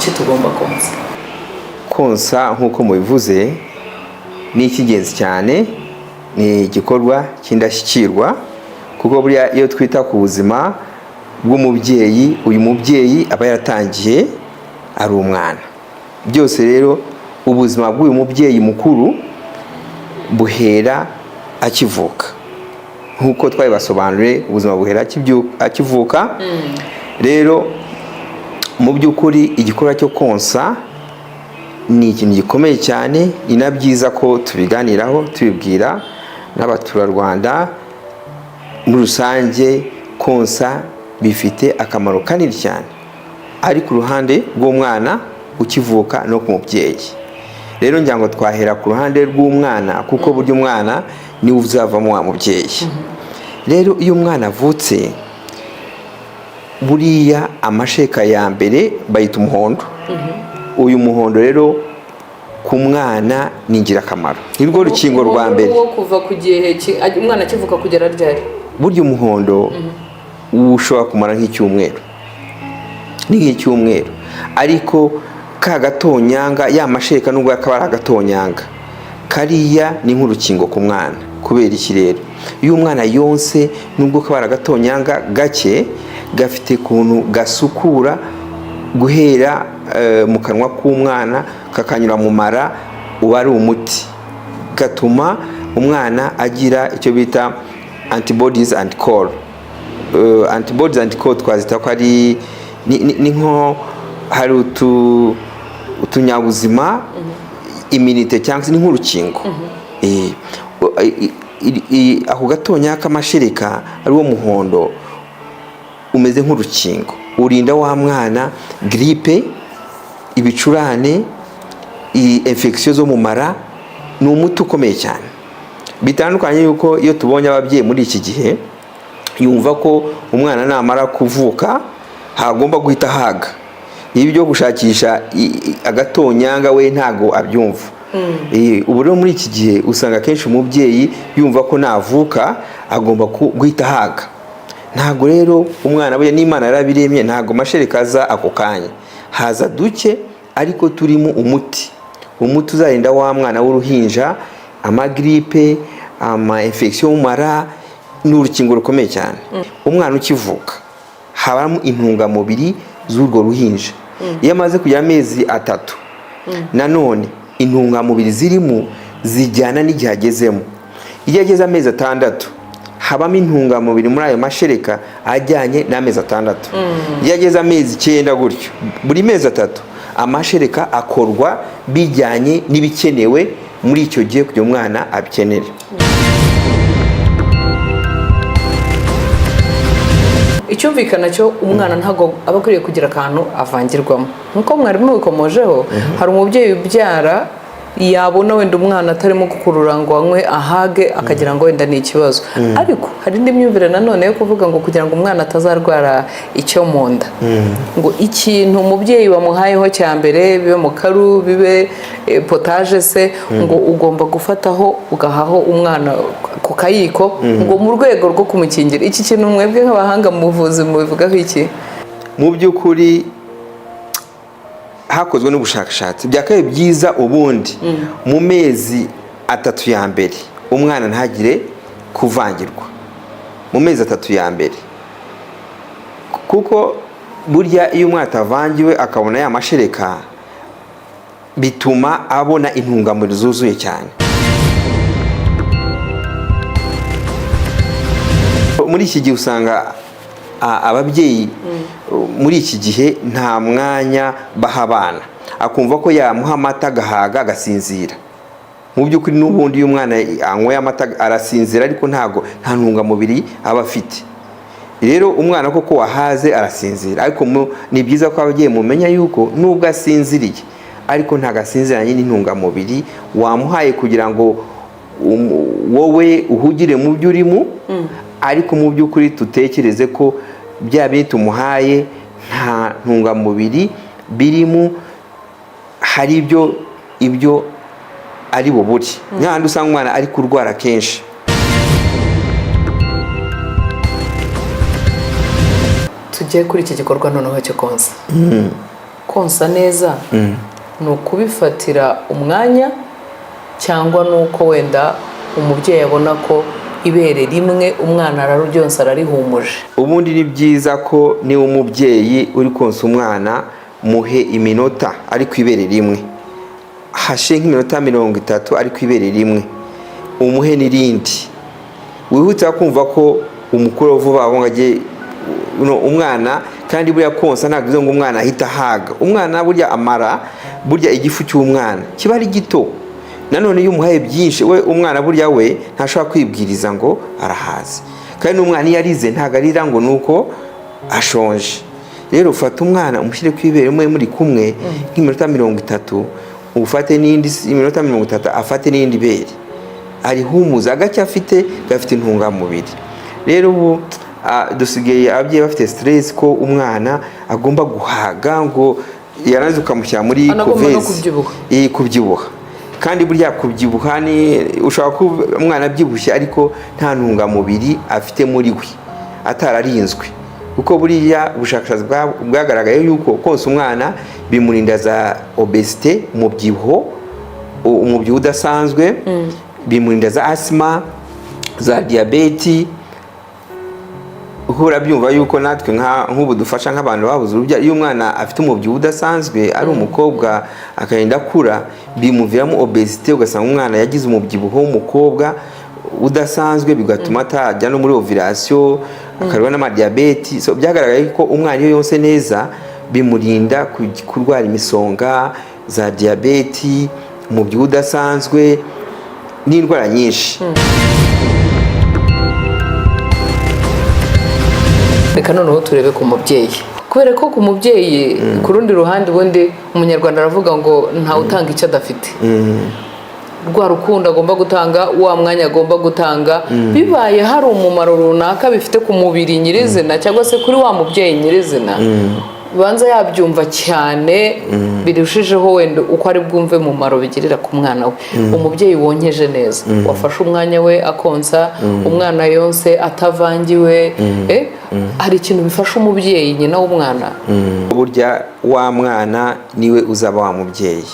kuki tugomba konsa? Konsa nk'uko mubivuze ni icy'ingenzi cyane, ni igikorwa cy'indashyikirwa, kuko buriya iyo twita ku buzima bw'umubyeyi, uyu mubyeyi aba yaratangiye ari umwana. Byose rero ubuzima bw'uyu mubyeyi mukuru buhera akivuka, nk'uko twabibasobanuriye, ubuzima buhera akivuka. Rero mu by'ukuri igikorwa cyo konsa ni ikintu gikomeye cyane, ni na byiza ko tubiganiraho, tubibwira n'abaturarwanda muri rusange. Konsa bifite akamaro kanini cyane, ari ku ruhande rw'umwana ukivuka no ku mubyeyi. Rero ngira ngo twahera ku ruhande rw'umwana, kuko burya umwana niwe uzavamo wa mubyeyi. Rero iyo umwana avutse, buriya amasheka ya mbere bayita umuhondo. Uyu muhondo rero ku mwana ni ingirakamaro, ni rwo rukingo rwa mbere. Kuva ku gihe umwana akivuka kugera ryari? Burya umuhondo ushobora kumara nk'icyumweru, ni nk'icyumweru, ariko ka gatonyanga, ya masheka nubwo yakaba ari agatonyanga, kariya ni nk'urukingo ku mwana. Kubera iki rero? Iyo umwana yonse, nubwo kaba ari agatonyanga gake, gafite ukuntu gasukura guhera mu kanwa k'umwana kakanyura mu mara, uba ari umuti, gatuma umwana agira icyo bita antibodies and core. Antibodies and core twazita ko ari ni nko hari utunyabuzima, immunity cyangwa se ni nk'urukingo. Ako gatonya k'amashereka ari wo muhondo umeze nk'urukingo, urinda wa mwana gripe, ibicurane, infection zo mu mara. Ni umuti ukomeye cyane, bitandukanye yuko iyo tubonye ababyeyi muri iki gihe yumva ko umwana namara kuvuka hagomba guhita haga. Ibi byo gushakisha agatonyanga we ntago abyumva. Ubu rero muri iki gihe usanga kenshi umubyeyi yumva ko navuka agomba guhita haga. Ntago rero umwana we n'Imana yarabiremye, ntago mashereka aza ako kanya, haza duke ariko turimo umuti uzarinda wa mwana w'uruhinja amagripe, ama infection mu mara. Ni urukingo rukomeye cyane. Umwana ukivuka habamo intungamubiri z'urwo ruhinja. Iyo amaze kugira amezi 3, nanone intungamubiri zirimo zijyana n'igihe agezemo. Iyo ageze amezi 6, habamo intungamubiri muri ayo mashereka ajyanye n'amezi 6. Iyo ageze amezi 9 gutyo, buri mezi 3 amashereka akorwa bijyanye n'ibikenewe muri icyo gihe kugira umwana abikenere. Icyumvikana cyo umwana ntago aba akwiriye kugira akantu avangirwamo, nkuko mwarimu bikomojeho. Hari umubyeyi ubyara yabona wenda umwana atarimo gukurura ngo anywe ahage, akagira ngo wenda ni ikibazo. Ariko hari indi myumvire nanone yo kuvuga ngo kugira ngo umwana atazarwara icyo mu nda, ngo ikintu umubyeyi wamuhayeho cya mbere, bibe mu karu, bibe potage se, ngo ugomba gufataho ugahaho umwana ku kayiko, ngo mu rwego rwo kumukingira. Iki kintu mwebwe nk'abahanga mu buvuzi mubivugaho iki? Mu by'ukuri hakozwe n'ubushakashatsi, byakaye byiza ubundi mu mezi 3 ya mbere umwana ntagire kuvangirwa, mu mezi 3 ya mbere, kuko burya iyo umwana atavangiwe akabona ya mashereka bituma abona intungamubiri zuzuye cyane. Muri iki gihe usanga ababyeyi muri iki gihe nta mwanya baha abana, akumva ko yamuha amata agahaga agasinzira. Mu by'ukuri n'ubundi iyo umwana anyweye amata arasinzira, ariko nta ntungamubiri aba afite. Rero umwana koko wahaze arasinzira, ariko ni byiza ko ababyeyi mumenya yuko nubwo asinziriye ariko ntagasinziranye n'intungamubiri wamuhaye kugira ngo wowe uhugire mu byo urimo. Ariko mu by'ukuri tutekereze ko bya bintu tumuhaye nta ntungamubiri birimo, hari ibyo ari bubure. N'ahandi usanga umwana ari kurwara kenshi. Tugiye kuri iki gikorwa noneho cyo konsa. konsa neza ni ukubifatira umwanya cyangwa ni uko wenda umubyeyi abona ko ibere rimwe umwana araryonsa ararihumuje? ubundi ni byiza ko niba umubyeyi uri konsa umwana muhe iminota ari ku ibere rimwe, hashe nk'iminota 30 ari ku ibere rimwe, umuhe n'irindi. Wihutira kumva ko umukuru vuba ngo ajye umwana, kandi buriya konsa ntabwo bivuze ngo umwana ahita haga. Umwana burya amara burya igifu cy'umwana kiba ari gito. Nanone iyo umuhaye byinshi, we umwana burya we ntashobora kwibwiriza ngo arahaze, kandi n'umwana iyo arize ntabwo arira ngo nuko ashonje. Rero ufata umwana umushyire ku ibere muri kumwe nk'iminota 30, ufate n'indi iminota 30 afate n'indi bere, arihumuza agacya afite gafite intungamubiri. Rero ubu dusigaye ababyeyi bafite stress ko umwana agomba guhaga, ngo yaranze ukamushyira muri kovezi kubyibuha. Kandi burya kubyibuha ni ushobora kuba umwana abyibushye ariko nta ntungamubiri afite muri we, atararinzwe. Kuko buriya ubushakashatsi bwagaragaye yuko konsa umwana bimurinda za obesite, umubyibuho udasanzwe, bimurinda za asima, za diyabeti. Uhura byumva yuko natwe nk'ubu dufasha nk'abantu babuze urubyaro, iyo umwana afite umubyibuho udasanzwe ari umukobwa akagenda akura, bimuviramo obesite, ugasanga umwana yagize umubyibuho w'umukobwa udasanzwe, bigatuma atajya no muri ovirasiyo, akarwa n'amadiyabeti. So byagaragaye ko umwana iyo yonse neza bimurinda kurwara imisonga, za diyabeti, umubyibuho udasanzwe n'indwara nyinshi. Reka noneho turebe ku mubyeyi, kubera ko ku mubyeyi ku rundi ruhande ubundi umunyarwanda aravuga ngo ntawe utanga icyo adafite. Rwa rukundo agomba gutanga, wa mwanya agomba gutanga, bibaye hari umumaro runaka bifite ku mubiri nyirizina cyangwa se kuri wa mubyeyi nyirizina, banza yabyumva cyane birushijeho wenda uko ari bwumve umumaro bigirira ku mwana we. Umubyeyi wonkeje neza, wafashe umwanya we akonsa umwana yonse atavangiwe, hari ikintu bifasha umubyeyi nyina w'umwana. Burya wa mwana niwe uzaba wa mubyeyi.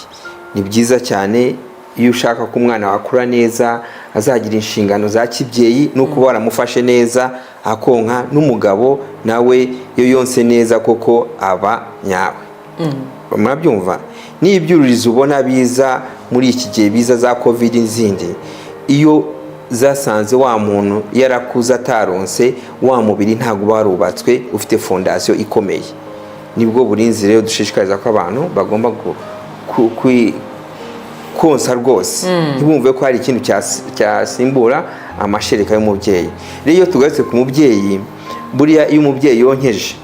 Ni byiza cyane iyo ushaka ko umwana wakura neza, azagira inshingano za kibyeyi, no kuba waramufashe neza akonka, n'umugabo nawe iyo yonse neza koko aba nyawe. Murabyumva? N'ibyururizo ubona biza muri iki gihe, biza za covid n'izindi, iyo zasanze wa muntu yarakuze ataronse, wa mubiri ntabwo warubatswe ufite fondasiyo ikomeye. Nibwo burinzi rero dushishikariza ko abantu bagomba konsa rwose, ntibumve ko hari ikintu cyasimbura amashereka y'umubyeyi. Rero iyo tugarutse ku mubyeyi, buriya iyo umubyeyi yonkeje,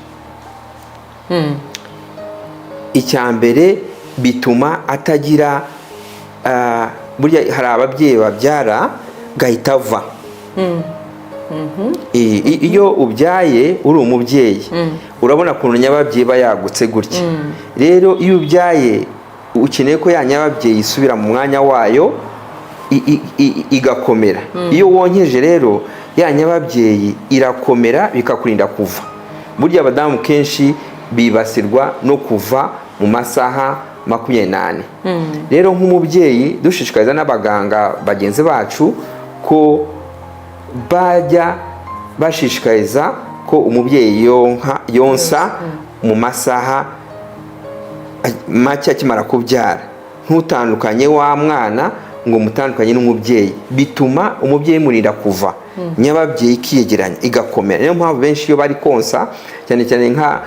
icya mbere bituma atagira, burya hari ababyeyi babyara gahita ava. Iyo ubyaye uri umubyeyi urabona ukuntu nyababyeyi bayagutse gutya. Rero iyo ubyaye ukeneye ko ya nyababyeyi isubira mu mwanya wayo igakomera. Iyo wonkeje rero ya nyababyeyi irakomera bikakurinda kuva. Burya abadamu kenshi bibasirwa no kuva mu masaha 24. Rero nk'umubyeyi dushishikariza n'abaganga bagenzi bacu ko bajya bashishikariza ko umubyeyi yonsa mu masaha make akimara kubyara. Ntutandukanye wa mwana ngo mutandukanye n'umubyeyi, bituma umubyeyi murinda kuva, nyababyeyi kiyegeranya igakomera. Niyo mpamvu benshi iyo bari konsa, cyane cyane nka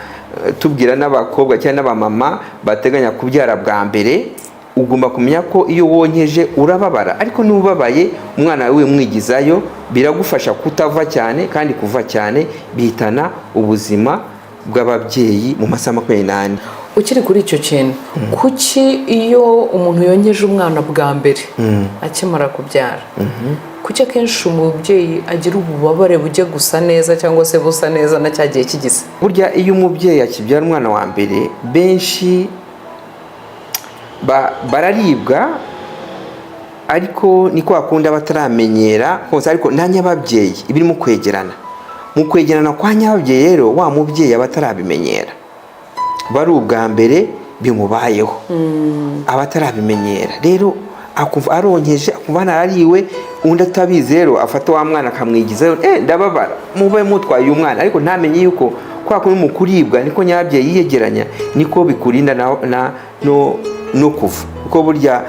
tubwira n'abakobwa cyane n'abamama bateganya kubyara bwa mbere, ugomba kumenya ko iyo wonkeje urababara, ariko n'ubabaye umwana we mwigizayo biragufasha kutava cyane, kandi kuva cyane bihitana ubuzima bw'ababyeyi mu masaha 24. Ukiri kuri icyo kintu, kuki iyo umuntu yonkeje umwana bwa mbere akimara kubyara, kuki akenshi umubyeyi agira ububabare bujye gusa neza cyangwa se busa neza na cyagiye kigise? Burya iyo umubyeyi akibyara umwana wa mbere, benshi bararibwa, ariko ni kwa kundi bataramenyera konsa, ariko nta nyababyeyi ibirimo kwegerana. Mu kwegerana kwa nyababyeyi rero wa mubyeyi aba atarabimenyera, bari ubwa mbere bimubayeho aba atarabimenyera rero akumva aronkeje akumva narariwe undi atabizi rero afata wa mwana akamwigizayo ndababara mube mutwaye uyu mwana ariko ntamenye yuko kwa kuri mu kuribwa niko nyabyeyi yiyegeranya niko bikurinda no kuva kuko burya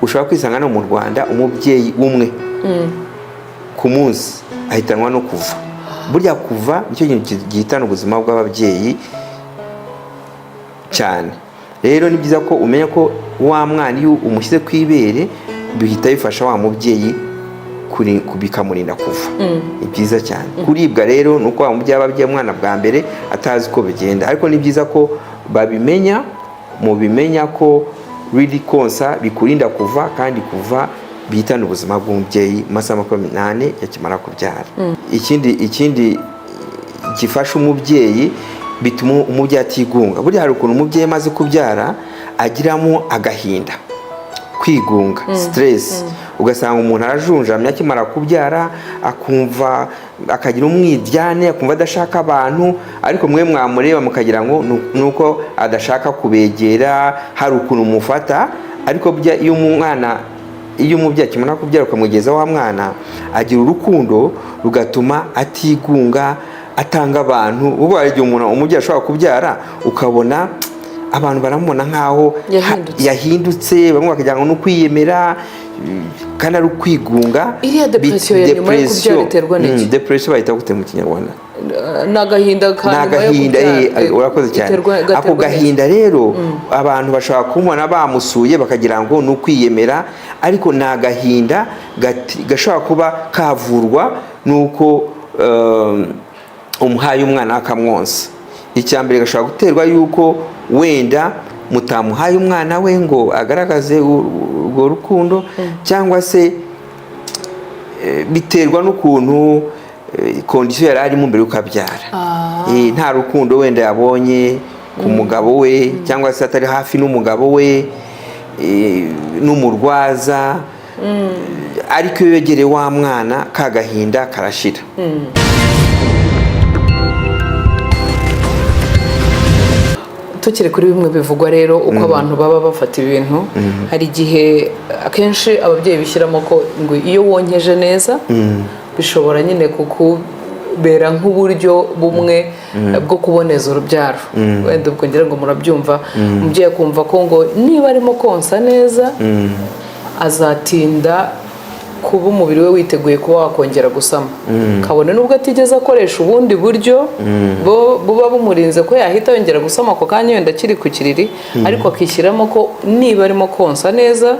ushobora kwisanga no mu Rwanda umubyeyi umwe ku munsi ahitanwa no kuva burya kuva nicyo kintu gihitana ubuzima bw'ababyeyi cyane rero ni byiza ko umenya ko wa mwana iyo umushyize ku ibere bihita bifasha wa mubyeyi bikamurinda kuva ni byiza cyane kuribwa rero ni uko wa mubyeyi aba abyaye umwana bwa mbere atazi uko bigenda ariko ni byiza ko babimenya mubimenya ko riri konsa bikurinda kuva kandi kuva bihitana ubuzima bw'umubyeyi mu masaha 28 yakimara kubyara ikindi gifasha umubyeyi bituma umubyeyi atigunga burya hari ukuntu umubyeyi amaze kubyara agiramo agahinda kwigunga stress ugasanga umuntu arajunjamye akimara kubyara akumva akagira umwiryane akumva adashaka abantu ariko mwe mwamureba mukagira ngo nuko adashaka kubegera hari ukuntu mufata ariko bya iyo umubyeyi akimara kubyara ukamugeza wa mwana agira urukundo rugatuma atigunga atanga abantu ubu hari igihe umubyeyi ashobora kubyara ukabona abantu baramubona nkaho yahindutse bamwe bakagira ngo no kwiyemera kandi ari ukwigunga iriya depression ya nyuma yo kubyara iterwa n'iki depression bayita gute mu Kinyarwanda n'agahinda urakoze cyane ako gahinda rero abantu bashobora kumubona bamusuye bakagira ngo ni ukwiyemera ariko ni agahinda gashobora kuba kavurwa nuko umuhaye umwana akamwonsa icyambere gashobora guterwa yuko wenda mutamuhaye umwana we ngo agaragaze urwo rukundo cyangwa se biterwa n'ukuntu kondisiyo yari arimo mbere ukabyara nta rukundo wenda yabonye ku mugabo we cyangwa se atari hafi n'umugabo we n'umurwaza ariko iyo yegereye wa mwana kagahinda karashira tukiri kuri bimwe bivugwa rero uko abantu baba bafata ibintu hari igihe akenshi ababyeyi bishyiramo ko ngo iyo wonkeje neza bishobora nyine kukubera nk'uburyo bumwe bwo kuboneza urubyaro wenda ubwo ngira ngo murabyumva umubyeyi akumva ko ngo niba arimo konsa neza azatinda kuba umubiri we witeguye kuba wakongera gusama kabone nubwo atigeze akoresha ubundi buryo buba bumurinze ko yahita yongera gusama ako kanya wenda akiri ku kiriri ariko akishyiramo ko niba arimo konsa neza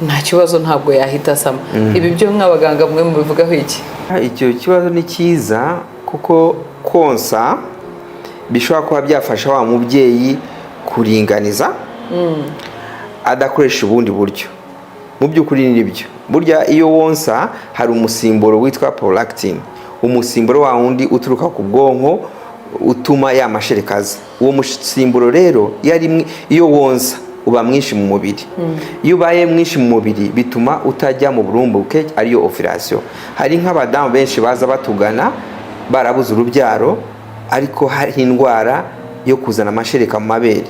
nta kibazo ntabwo yahita asama ibi byo nk'abaganga mwe mubivugaho iki icyo kibazo ni cyiza kuko konsa bishobora kuba byafasha wa mubyeyi kuringaniza adakoresha ubundi buryo mu by'ukuri nibyo burya iyo wonsa hari umusimburo witwa prolactin umusimburo wa wundi uturuka ku bwonko utuma ya mashereka aza uwo musimburo rero iyo wonsa uba mwinshi mu mubiri iyo ubaye mwinshi mu mubiri bituma utajya mu burumbuke ariyo ovulation hari nk'abadamu benshi baza batugana barabuze urubyaro ariko hari indwara yo kuzana amashereka mu mabere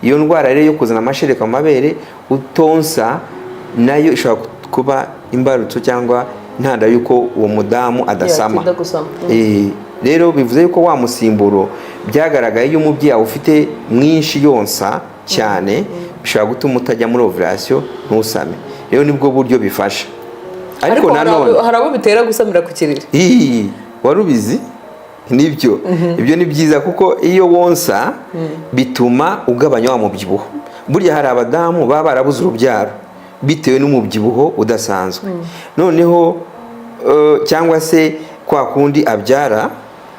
iyo ndwara rero yo kuzana amashereka mu mabere utonsa nayo ishobora kuba imbarutso cyangwa ntanda yuko uwo mudamu adasama rero bivuze yuko wa musimburo byagaragaye iyo umubyeyi ufite mwinshi yonsa cyane bishobora gutuma utajya muri ovulation ntusame rero nibwo buryo bifasha ariko nanone hari abo bitera gusamira ku kiriri wari ubizi nibyo ibyo ni byiza kuko iyo wonsa bituma ugabanya wa mubyibuho burya hari abadamu baba barabuze urubyaro bitewe n'umubyibuho udasanzwe noneho cyangwa se kwa kundi abyara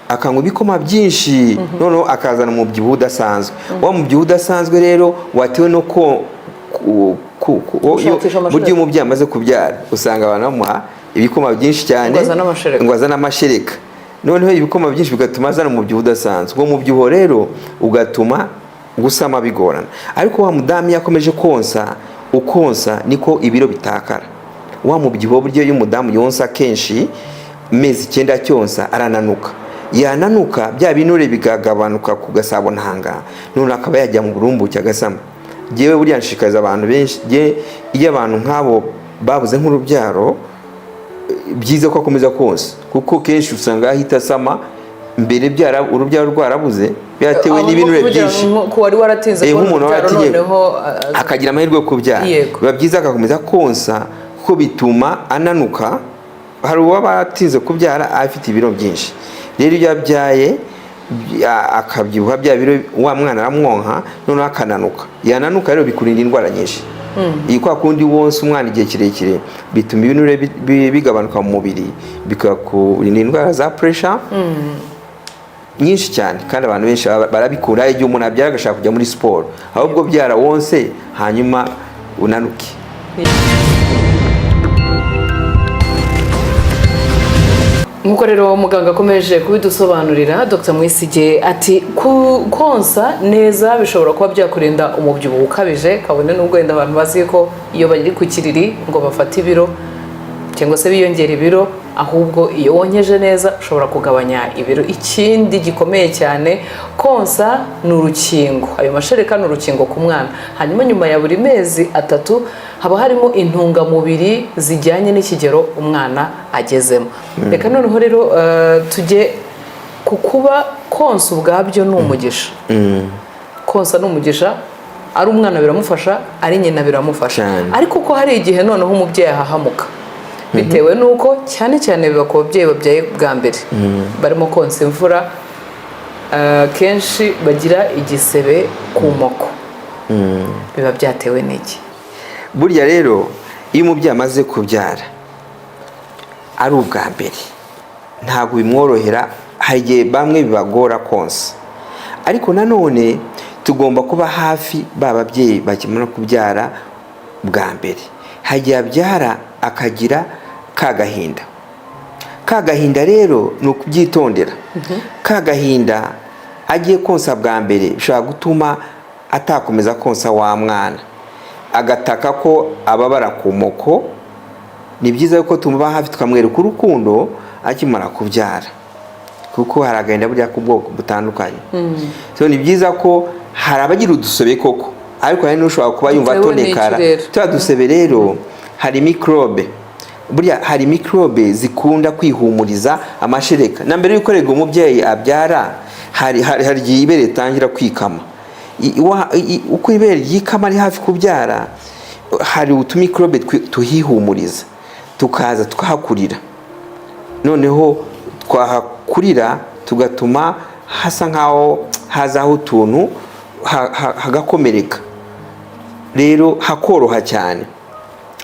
akanywa ibikoma byinshi noneho akazana umubyibuho udasanzwe wa mubyibuho udasanzwe rero watewe no burya umubyeyi amaze kubyara usanga abantu bamuha ibikoma byinshi cyane ngo azane amashereka noneho ibikoma byinshi bigatuma azana umubyibuho udasanzwe uwo mubyibuho rero ugatuma gusama bigorana ariko wa mudamu yakomeje konsa ukonsa niko ibiro bitakara wa mubyibuho buryo y'umudamu yonsa kenshi mezi 9 cyonsa arananuka yananuka bya binure bigagabanuka ku gasabo ntanga none akaba yajya mu burumbuke agasama. Jewe buriya nshikaza abantu benshi iyo abantu nk'abo babuze nk'urubyaro byiza ko akomeza konsa kuko kenshi usanga ahita asama mbere urubyaro rwarabuze byatewe n'ibinure byinshi ko wari waratinze ko urubyaro noneho akagira amahirwe yo kubyara. Biba byiza agakomeza konsa kuko bituma ananuka. Hari uwaba atinze kubyara afite ibiro byinshi, rero iyo yabyaye akabyibuha bya biro wa mwana aramwonka noneho akananuka. Yananuka rero bikurinda indwara nyinshi. Iyi kwa kundi wonse umwana igihe kirekire bituma ibinure bigabanuka mu mubiri bikakurinda indwara za pressure nyinshi cyane, kandi abantu benshi barabikura. Igihe umuntu abyara agashaka kujya muri siporo, ahubwo byara wonse hanyuma unanuke. Nkuko rero muganga akomeje kubidusobanurira, Dr. Mwisige ati konsa neza bishobora kuba byakurinda umubyibuho ukabije, kabone n'ubwo wenda abantu bazi ko iyo bari ku kiriri ngo bafate ibiro cyangwa se biyongera ibiro, ahubwo iyo wonkeje neza ushobora kugabanya ibiro. Ikindi gikomeye cyane, konsa ni urukingo. Ayo mashereka ni urukingo ku mwana, hanyuma nyuma ya buri mezi 3 haba harimo intungamubiri zijyanye n'ikigero umwana agezemo. Reka noneho rero tujye ku kuba konsa ubwabyo ni umugisha. Konsa ni umugisha, ari umwana biramufasha, ari nyina biramufasha, ariko ko hari igihe noneho umubyeyi ahahamuka bitewe nuko cyane cyane biba ku babyeyi babyaye bwa mbere barimo konsa imvura, kenshi bagira igisebe ku moko. Biba byatewe n'iki? Burya rero iyo umubyeyi amaze kubyara ari ubwa mbere ntabwo bimworohera, hari igihe bamwe bibagora konsa, ariko nanone tugomba kuba hafi bababyeyi bakimara kubyara bwa mbere. Hari igihe abyara akagira kagahinda rero ni ukubyitondera. Kagahinda agiye konsa bwa mbere bishobora gutuma atakomeza konsa wa mwana, agataka ko ababara ku moko. Ni byiza ko tumuba hafi tukamwereka urukundo akimara kubyara, kuko hari agahinda burya ku bwoko butandukanye. So ni byiza ko hari abagira udusebe koko, ariko hari n'ushobora kuba yumva atonekara. Tuba dusebe rero hari mikrobe, burya hari mikrobe zikunda kwihumuriza amashereka. Na mbere yuko rego umubyeyi abyara hari igihe ibere ritangira kwikama. Uko ibere ryikama ari hafi kubyara, hari utumikrobe tuhihumuriza, tukaza tukahakurira. Noneho twahakurira tugatuma hasa nkaho hazaho utuntu hagakomereka, rero hakoroha cyane.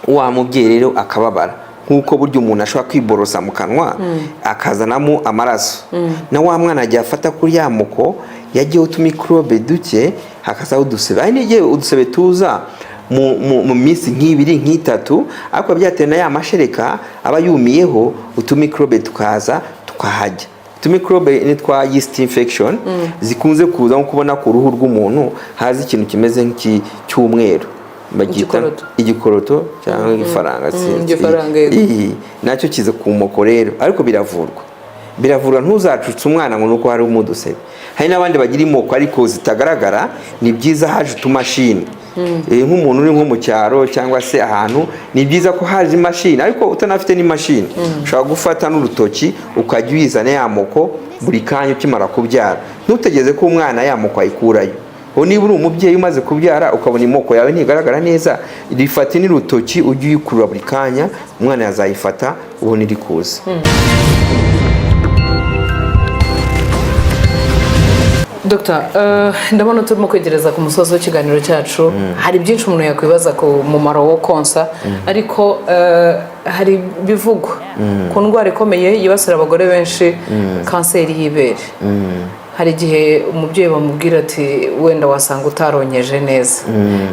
Wa mubyeyi rero akababara, nkuko buryo umuntu ashobora kwiborosa mu kanwa akazanamo amaraso. Na wa mwana ajya afata kuri ya muko yagiye utumikrobe duke hakazaho udusebe. Ari n'igihe udusebe tuza mu minsi nk'ibiri nk'itatu, ariko byatewe na ya mashereka aba yumiyeho, utumikrobe tukaza tukahajya. Utumikrobe ni twa yeast infection zikunze kuza nko kubona ku ruhu rw'umuntu haza ikintu kimeze nk'icyumweru bagita igikoroto cyangwa ifaranga. Nacyo kiza ku moko rero, ariko biravurwa. Ntuzacutse umwana ngo nuko hari umudusebe. Hari n'abandi bagira imoko ariko zitagaragara. Ni byiza haje utumashini, nk'umuntu uri nko mu cyaro cyangwa se ahantu, ni byiza ko haje imashini. Ariko utanafite n'imashini ushobora gufata n'urutoki ukajya uyizana ya moko buri kanya ukimara kubyara. Ntutegeze ko umwana ya moko ayikurayo. Niba uri umubyeyi umaze kubyara ukabona imoko yawe ntigaragara neza, rifate n'urutoki ujye uyikurura buri kanya, umwana yazayifata ubona iri kuza. Dr. ndabona turimo kwegereza ku musozo w'ikiganiro cyacu. Hari byinshi umuntu yakwibaza ku mumaro wo konsa, ariko hari bivugwa ku ndwara ikomeye yibasira abagore benshi, kanseri y'ibere. Hari igihe umubyeyi bamubwira ati wenda wasanga utaronyeje neza,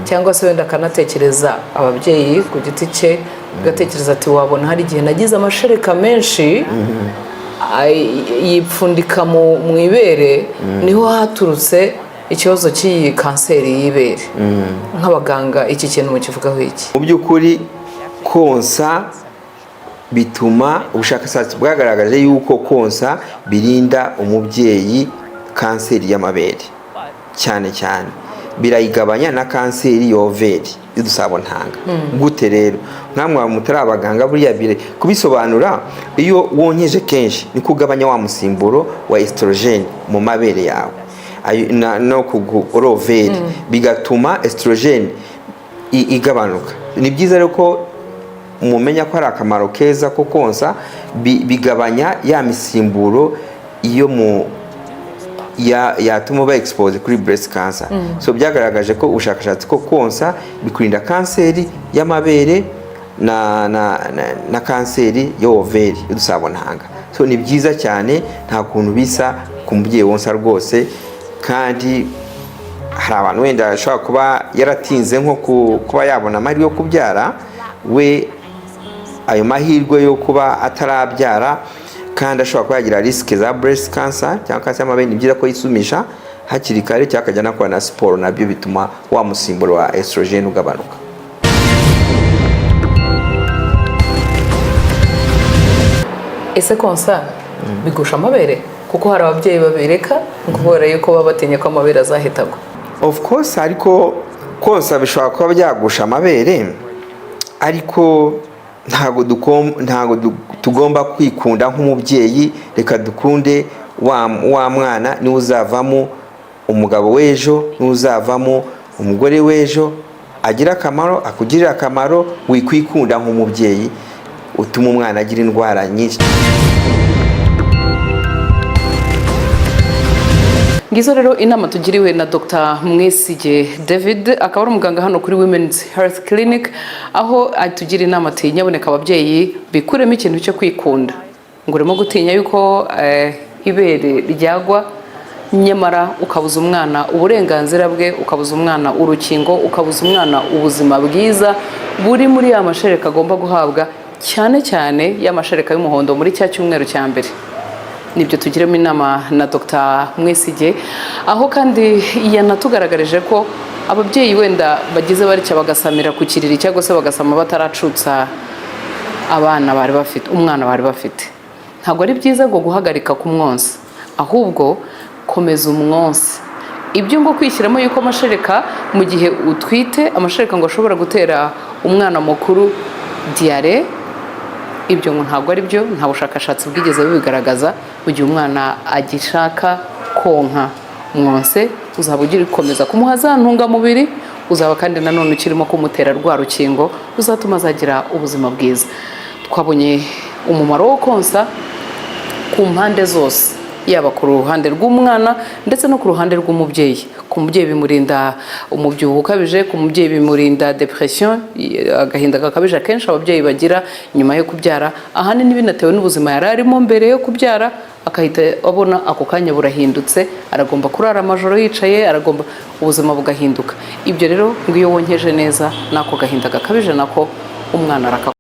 cyangwa se wenda akanatekereza, ababyeyi ku giti cye agatekereza ati wabona hari igihe nagize amashereka menshi yipfundika mu ibere, niho haturutse ikibazo cy'iyi kanseri y'ibere. Nk'abaganga iki kintu mukivugaho iki? Mu by'ukuri konsa bituma ubushakashatsi bwagaragaje yuko konsa birinda umubyeyi kanseri y'amabere cyane cyane, birayigabanya na kanseri y'overi y'udusabo ntanga. Gute rero nkamwe mutari abaganga buriya kubisobanura, iyo wonkeje kenshi ni kugabanya wa musimburo wa estrogen mu mabere yawe no kugoveri, bigatuma estrogen igabanuka. Ni byiza rero ko mumenya ko ari akamaro keza ko konsa, bigabanya ya misimburo iyo yatuma ba expose kuri breast cancer. So byagaragaje ko ubushakashatsi ko konsa bikurinda kanseri y'amabere na kanseri y'overi y'udusabo ntanga. So ni byiza cyane, nta kuntu bisa ku mubyeyi wonsa rwose. Kandi hari abantu wenda ashobora kuba yaratinze nko kuba yabona amahirwe yo kubyara, we ayo mahirwe yo kuba atarabyara kandi ashobora kuba yagira risike za breast cancer cyangwa kanseri y'amabere, ni byiza ko yisumisha hakiri kare cyangwa akajya anakora na siporo, nabyo bituma wa musimburo wa estrogen ugabanuka. Ese konsa bigusha amabere? Kuko hari ababyeyi babireka kubera yuko baba batinya ko amabere azahitagwa. Of course, ariko konsa bishobora kuba byagusha amabere, ariko ntago tugomba kwikunda nk'umubyeyi. Reka dukunde wa mwana, niwe uzavamo umugabo w'ejo, niwe uzavamo umugore w'ejo, agira akamaro, akugirira akamaro. Wikwikunda nk'umubyeyi utuma umwana agira indwara nyinshi. Ngizo rero inama tugiriwe na Dr. Mwesigye David, akaba ari umuganga hano kuri Women's Health Clinic, aho atugira inama ati nyaboneka ababyeyi bikuremo ikintu cyo kwikunda, ngo urimo gutinya yuko ibere ryagwa, nyamara ukabuza umwana uburenganzira bwe, ukabuza umwana urukingo, ukabuza umwana ubuzima bwiza buri muri ya mashereka agomba guhabwa, cyane cyane ya mashereka y'umuhondo muri cya cyumweru cya mbere. Nibyo tugiremo inama na Dr. Mwesigye, aho kandi yanatugaragarije ko ababyeyi wenda bagize baricya bagasamira ku kiriri cyangwa se bagasama bataracutsa abana bari bafite, umwana bari bafite, ntabwo ari byiza ngo guhagarika kumwonsa, ahubwo komeza umwonsi. Ibyo ngo kwishyiramo yuko amashereka mu gihe utwite, amashereka ngo ashobora gutera umwana mukuru diare, ibyo ngo ntabwo ari byo, nta bushakashatsi bwigeze bubigaragaza. Mu gihe umwana agishaka konka, mwonse, uzaba ugira gukomeza kumuha za ntungamubiri, uzaba kandi nanone ukirimo kumutera rwa rukingo ruzatuma azagira ubuzima bwiza. Twabonye umumaro wo konsa ku mpande zose, yaba ku ruhande rw'umwana ndetse no ku ruhande rw'umubyeyi. Ku mubyeyi bimurinda umubyibuho ukabije, ku mubyeyi bimurinda depression, agahinda gakabije akenshi ababyeyi bagira nyuma yo kubyara, ahanini binatewe n'ubuzima yari arimo mbere yo kubyara, akahita abona ako kanya burahindutse, aragomba kurara amajoro yicaye, aragomba ubuzima bugahinduka. Ibyo rero ngo iyo wonkeje neza, nako gahinda gakabije nako umwana araka